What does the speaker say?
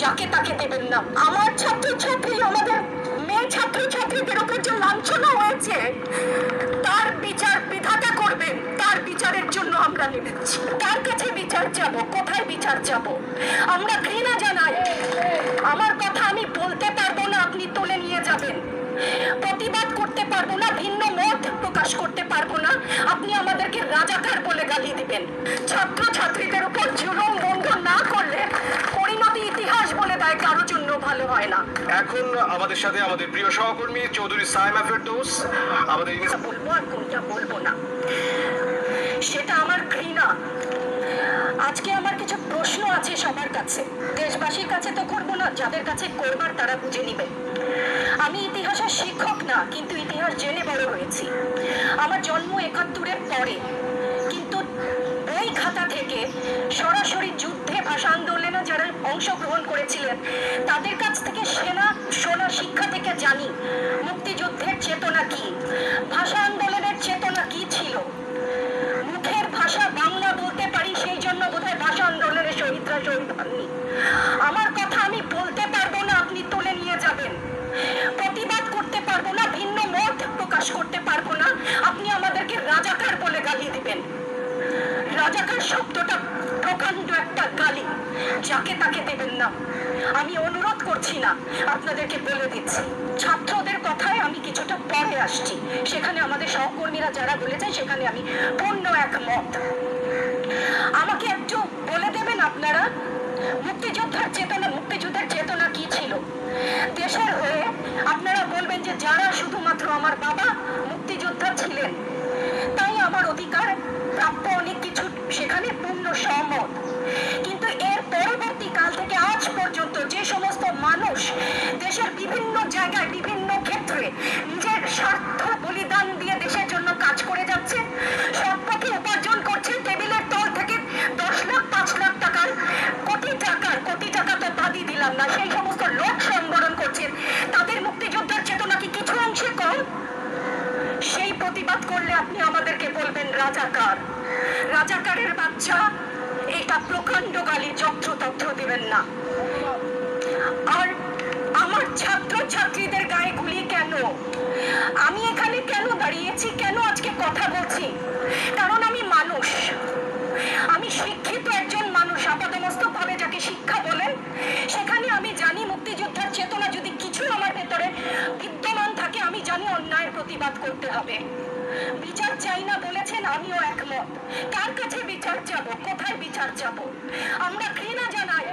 যাকে তাকে দেবেন না। আমার ছাত্রছাত্রী, আমাদের মেয়ে ছাত্রছাত্রীদের উপর যে লাঞ্ছনা হয়েছে তার বিচার বিধাতা করবেন। তার বিচারের জন্য আমরা নেমেছি। তার কাছে বিচার যাব, কোথায় বিচার যাব? আমরা ঘৃণা জানাই। আমার কথা আমি বলতে পারবো না, আপনি তুলে নিয়ে যাবেন। প্রতিবাদ করতে পারবো না, ভিন্ন মত প্রকাশ করতে পারবো না, আপনি আমাদেরকে রাজাকার বলে গালি দিবেন। ছাত্র ছাত্রীদের উপর জুলুম বন্ধ না করলে পরিণতি ইতিহাস বলে দেয় কারোর জন্য ভালো হয় না। এখন আমাদের সাথে আমাদের প্রিয় সহকর্মী চৌধুরী সাইমা ফেরদৌস। আমাদের বলবো আর কোনটা বলবো না সেটা আমার ঘৃণা। আজকে আমার কিছু প্রশ্ন আছে সবার কাছে, দেশবাসীর কাছে তো করবো না, যাদের কাছে করবার তারা বুঝে নিবে। আমি ইতিহাসের শিক্ষক না, কিন্তু ইতিহাস জেনে বড় হয়েছি। আমার জন্ম ৭১-এর পরে, কিন্তু বই খাতা থেকে সরাসরি যুদ্ধে, ভাষা আন্দোলনে যারা অংশগ্রহণ করেছিলেন তাদের কাছ থেকে শোনা শিক্ষা থেকে জানি মুক্তিযুদ্ধের চেতনা কি, ভাষা আন্দোলনের চেতনা কি ছিল। মুখের ভাষা বাংলা বলতে পারি, সেই জন্য বোধহয় ভাষা আন্দোলনের শহীদরা শহীদ হননি। আমার কথা আমি বলতে পারবো না, আপনি তুলে নিয়ে যাবেন। প্রতিবাদ করতে পারবো না, ভিন্ন মত প্রকাশ করতে পারবো না, আপনি আমাদেরকে রাজাকার বলে গালি দিবেন। রাজাকার শব্দটা প্রকাণ্ড একটা গালি, যাকে তাকে দেবেন না। আমি অনুরোধ করছি না, আপনাদেরকে বলে দিচ্ছি। ছাত্রদের কথায় আমি কিছুটা পরে আসছি, সেখানে আমাদের সহকর্মীরা যারা বলেছেন সেখানে আমি পূর্ণ একমত। আমাকে একটু বলে দেবেন আপনারা, মুক্তিযুদ্ধের চেতনা কি ছিল দেশের হয়ে? আপনারা বলবেন যে যারা শুধুমাত্র আমার বাবা মুক্তিযোদ্ধা ছিলেন তাই আমার অধিকার প্রাপ্য অনেক কিছু, সেখানে পূর্ণ সহমত। কিন্তু এর পরবর্তী কাল থেকে আজ পর্যন্ত যে সমস্ত মানুষ দেশের বিভিন্ন জায়গায় বিভিন্ন ক্ষেত্রে নিজের স্বার্থ বলিদান দিয়ে দেশের জন্য কাজ করে যাচ্ছে, সৎপথে উপার্জন করছে, টেবিলের তল থেকে 10 লাখ 5 লাখ টাকার কোটি টাকা তো বাদই দিলাম না, সেই সমস্ত লোক সংবরণ করছেন, তাদের মুক্তিযুদ্ধের চেতনা কি কিছু অংশে কম? সেই প্রতিবাদ করলে আপনি আমাদেরকে বলবেন রাজাকার। রাজাকারের বাচ্চা, এটা প্রকাণ্ড গালি, যত্রতত্র দিবেন না। আর আমার ছাত্র ছাত্রীদের গায়ে গুলি কেন? আমি এখানে কেন দাঁড়িয়েছি, কেন আজকে কথা বলছি? কারণ আমি মানুষ, আমি শিক্ষিত একজন মানুষ, আপাতমস্তক ভাবে যাকে শিক্ষা বলেন। সেখানে আমি জানি মুক্তিযোদ্ধার চেতনা যদি কিছু আমার ভেতরে বিদ্যমান থাকে, আমি জানি অন্যায়ের প্রতিবাদ করতে হবে। বিচার চাই না বলেছেন, আমিও একমত। কার কাছে বিচার চাবো, কোথায় বিচার চাবো? আমরা ঘৃণা জানাই।